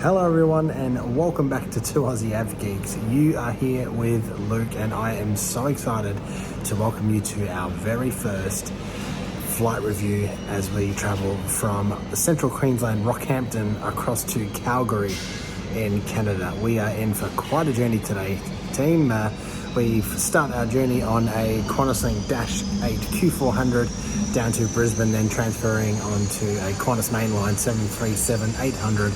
Hello everyone and welcome back to Two Aussie Avgeeks. You are here with Luke and I am so excited to welcome you to our very first flight review as we travel from Central Queensland, Rockhampton across to Calgary in Canada. We are in for quite a journey today, team. We start our journey on a Qantas -8 Q400 down to Brisbane, then transferring onto a Qantas mainline 737-800.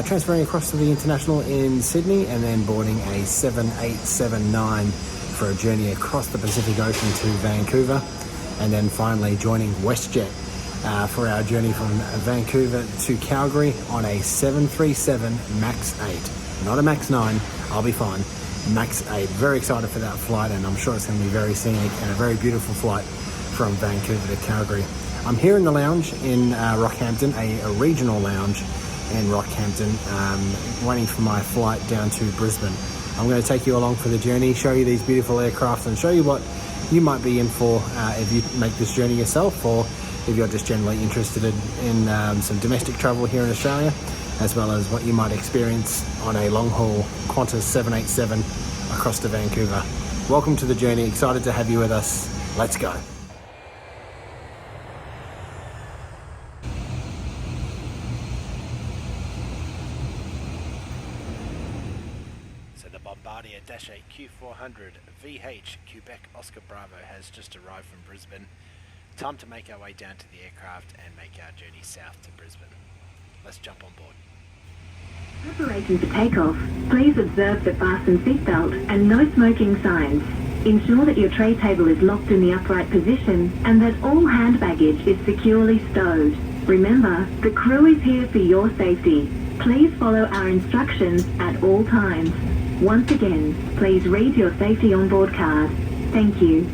Transferring across to the International in Sydney and then boarding a 7879 for a journey across the Pacific Ocean to Vancouver, and then finally joining WestJet for our journey from Vancouver to Calgary on a 737 MAX 8. Not a MAX 9, I'll be fine. MAX 8. Very excited for that flight, and I'm sure it's going to be very scenic and a very beautiful flight from Vancouver to Calgary. I'm here in the lounge in Rockhampton, a regional lounge in Rockhampton, waiting for my flight down to Brisbane. I'm going to take you along for the journey, show you these beautiful aircraft and show you what you might be in for if you make this journey yourself, or if you're just generally interested in some domestic travel here in Australia, as well as what you might experience on a long-haul Qantas 787 across to Vancouver. Welcome to the journey, excited to have you with us. Let's go. Bombardier -8 Q400 VH Quebec Oscar Bravo has just arrived from Brisbane. Time to make our way down to the aircraft and make our journey south to Brisbane. Let's jump on board. Preparation for takeoff. Please observe the fasten seatbelt and no smoking signs. Ensure that your tray table is locked in the upright position and that all hand baggage is securely stowed. Remember, the crew is here for your safety. Please follow our instructions at all times. Once again, please read your safety onboard card. Thank you.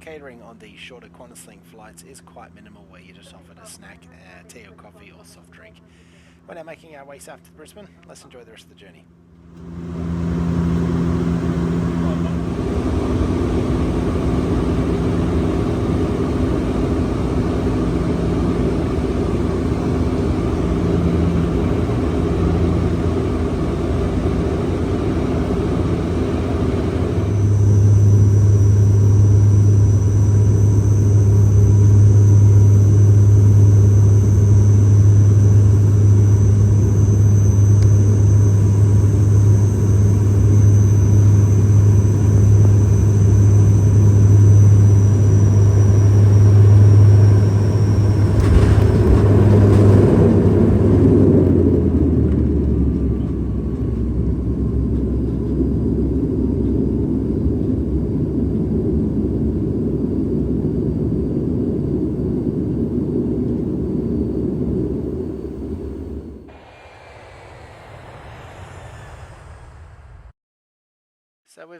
Catering on the shorter Qantas flights is quite minimal, where you're just offered a snack, tea or coffee or soft drink. We're now making our way south to Brisbane. Let's enjoy the rest of the journey.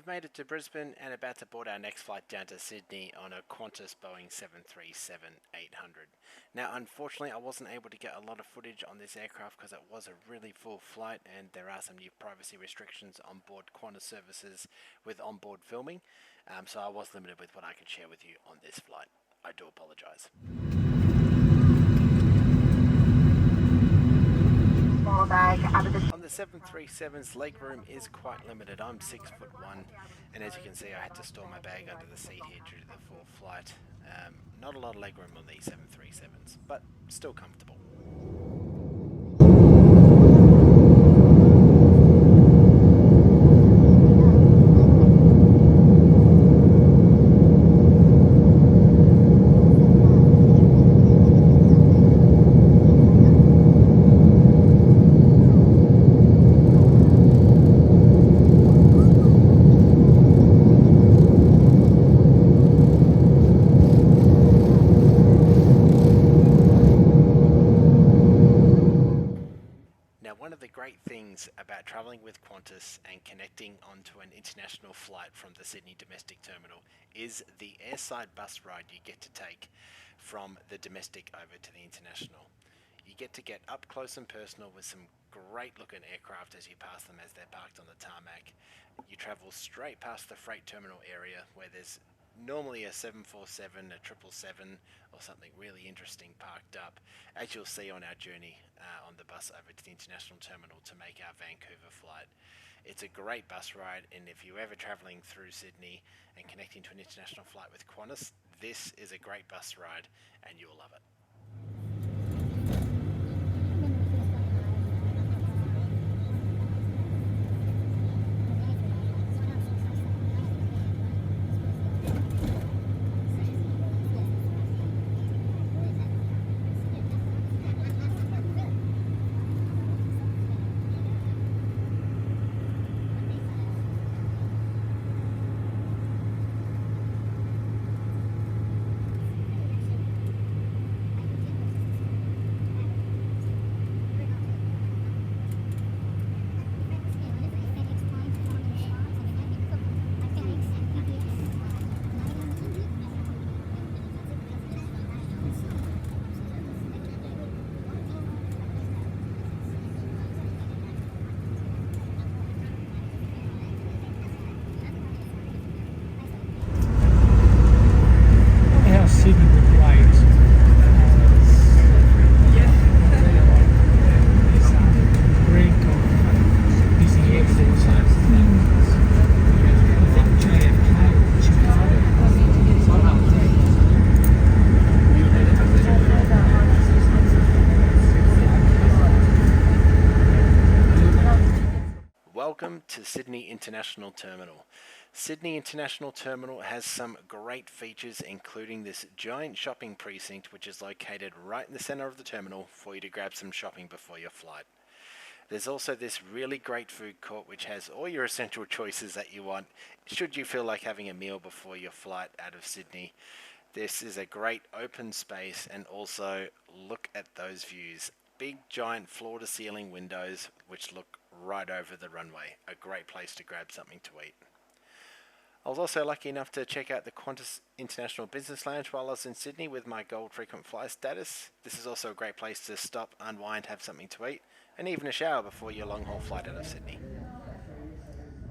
we've made it to Brisbane and about to board our next flight down to Sydney on a Qantas Boeing 737-800. Now, unfortunately, I wasn't able to get a lot of footage on this aircraft because it was a really full flight and there are some new privacy restrictions on board Qantas services with onboard filming, so I was limited with what I could share with you on this flight. I do apologise. On the 737's legroom is quite limited. I'm 6'1", and as you can see I had to store my bag under the seat here due to the full flight. Not a lot of legroom on these 737s, but still comfortable. About travelling with Qantas and connecting onto an international flight from the Sydney domestic terminal is the airside bus ride you get to take from the domestic over to the international. You get to get up close and personal with some great looking aircraft as you pass them as they're parked on the tarmac. You travel straight past the freight terminal area where there's normally a 747, a 777 or something really interesting parked up, as you'll see on our journey on the bus over to the international terminal to make our Vancouver flight. It's a great bus ride, and if you're ever travelling through Sydney and connecting to an international flight with Qantas, this is a great bus ride and you'll love it. Welcome to Sydney International Terminal. Sydney International Terminal has some great features, including this giant shopping precinct which is located right in the centre of the terminal for you to grab some shopping before your flight. There's also this really great food court which has all your essential choices that you want should you feel like having a meal before your flight out of Sydney. This is a great open space, and also look at those views. Big giant floor to ceiling windows which look right over the runway. A great place to grab something to eat. I was also lucky enough to check out the Qantas International Business Lounge while I was in Sydney with my gold frequent flyer status. This is also a great place to stop, unwind, have something to eat, and even a shower before your long haul flight out of Sydney.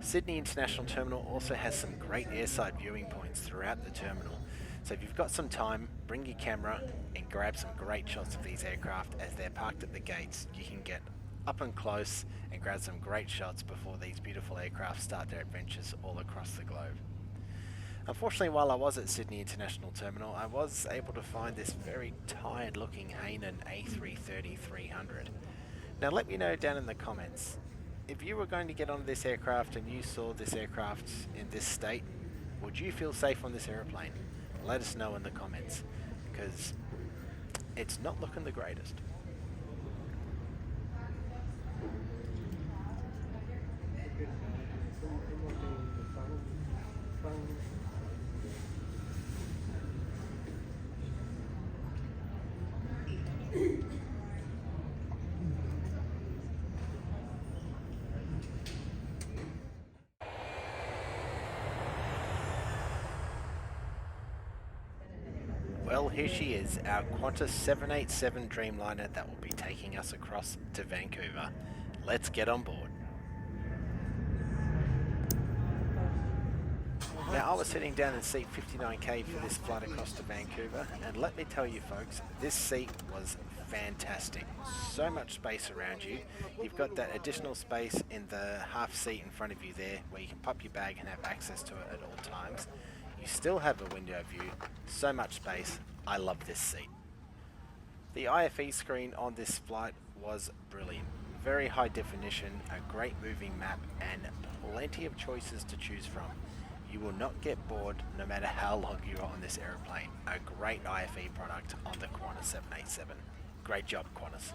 Sydney International Terminal also has some great airside viewing points throughout the terminal. So if you've got some time, bring your camera and grab some great shots of these aircraft as they're parked at the gates. You can get up and close and grab some great shots before these beautiful aircraft start their adventures all across the globe. Unfortunately, while I was at Sydney International Terminal, I was able to find this very tired looking Hainan A330-300. Now let me know down in the comments, if you were going to get on this aircraft and you saw this aircraft in this state, would you feel safe on this aeroplane? Let us know in the comments, because it's not looking the greatest. Well, here she is, our Qantas 787 Dreamliner that will be taking us across to Vancouver. Let's get on board. Now, I was sitting down in seat 59K for this flight across to Vancouver, and let me tell you folks, this seat was fantastic. So much space around you. You've got that additional space in the half seat in front of you there, where you can pop your bag and have access to it at all times. You still have a window view, so much space. I love this seat. The IFE screen on this flight was brilliant. Very high definition, a great moving map, and plenty of choices to choose from. You will not get bored no matter how long you are on this aeroplane. A great IFE product on the Qantas 787. Great job, Qantas.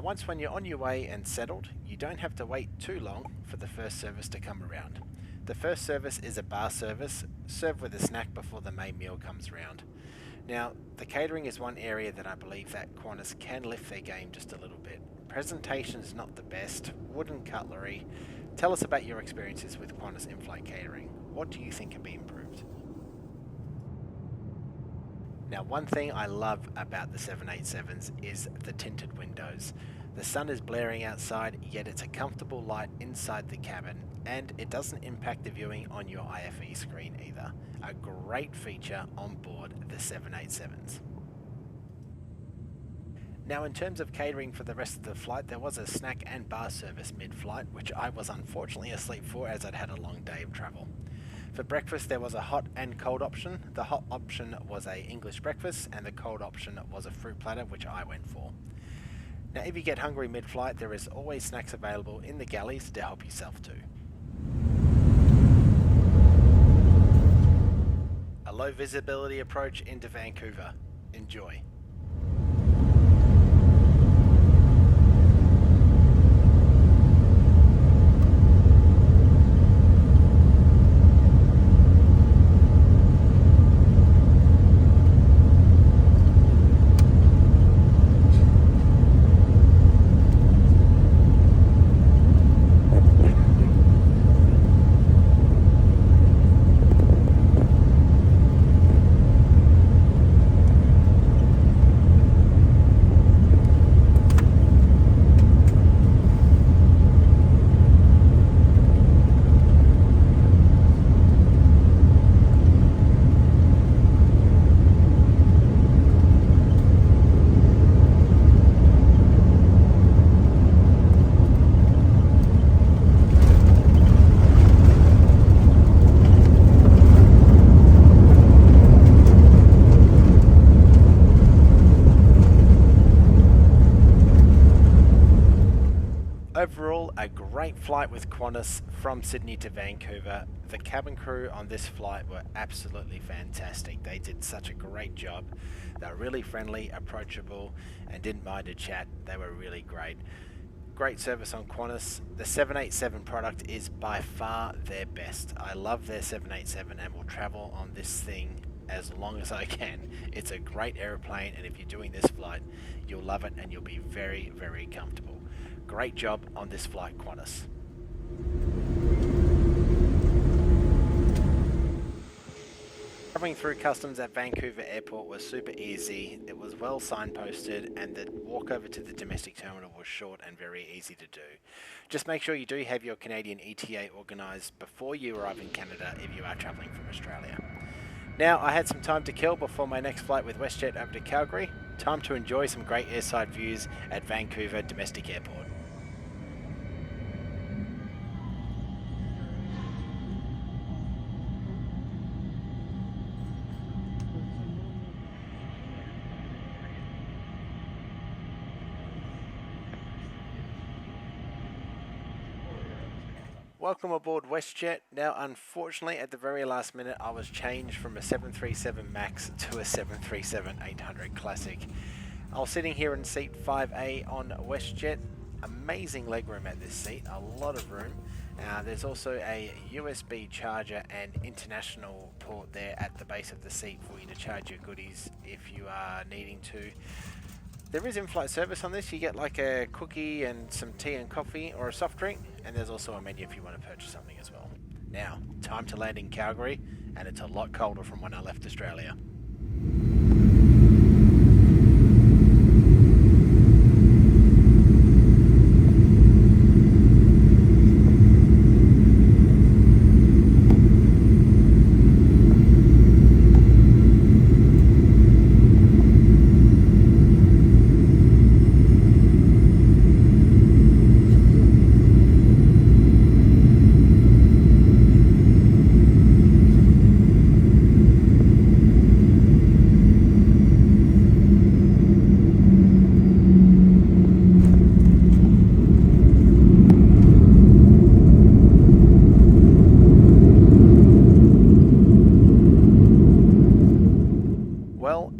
Once when you're on your way and settled, you don't have to wait too long for the first service to come around. The first service is a bar service, served with a snack before the main meal comes around. Now, the catering is one area that I believe that Qantas can lift their game just a little bit. Presentation is not the best, wooden cutlery. Tell us about your experiences with Qantas in-flight catering. What do you think can be improved? Now, one thing I love about the 787s is the tinted windows. The sun is blaring outside, yet it's a comfortable light inside the cabin, and it doesn't impact the viewing on your IFE screen either. A great feature on board the 787s. Now, in terms of catering for the rest of the flight, there was a snack and bar service mid-flight, which I was unfortunately asleep for as I'd had a long day of travel. For breakfast, there was a hot and cold option. The hot option was a English breakfast, and the cold option was a fruit platter, which I went for. Now, if you get hungry mid-flight, there is always snacks available in the galleys to help yourself too. A low visibility approach into Vancouver. Enjoy. Overall, a great flight with Qantas from Sydney to Vancouver. The cabin crew on this flight were absolutely fantastic. They did such a great job. They were really friendly, approachable, and didn't mind a chat. They were really great. Great service on Qantas. The 787 product is by far their best. I love their 787 and will travel on this thing as long as I can. It's a great aeroplane, and if you're doing this flight, you'll love it and you'll be very, very comfortable. Great job on this flight, Qantas. Travelling through customs at Vancouver Airport was super easy. It was well signposted, and the walk over to the domestic terminal was short and very easy to do. Just make sure you do have your Canadian ETA organised before you arrive in Canada if you are travelling from Australia. Now, I had some time to kill before my next flight with WestJet over to Calgary. Time to enjoy some great airside views at Vancouver Domestic Airport. Welcome aboard WestJet. Now, unfortunately, at the very last minute, I was changed from a 737 MAX to a 737-800 Classic. I was sitting here in seat 5A on WestJet. Amazing legroom at this seat, a lot of room. There's also a USB charger and international port there at the base of the seat for you to charge your goodies if you are needing to. There is in-flight service on this. You get like a cookie and some tea and coffee or a soft drink, and there's also a menu if you want to purchase something as well. Now, time to land in Calgary, and it's a lot colder from when I left Australia.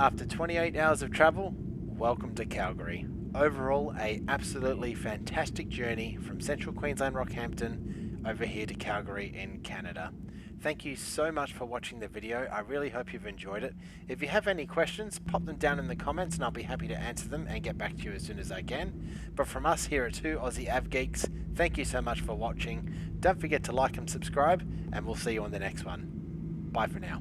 After 28 hours of travel, welcome to Calgary. Overall, a absolutely fantastic journey from Central Queensland, Rockhampton, over here to Calgary in Canada. Thank you so much for watching the video. I really hope you've enjoyed it. If you have any questions, pop them down in the comments and I'll be happy to answer them and get back to you as soon as I can. But from us here at 2 Aussie Avgeeks, thank you so much for watching. Don't forget to like and subscribe, and we'll see you on the next one. Bye for now.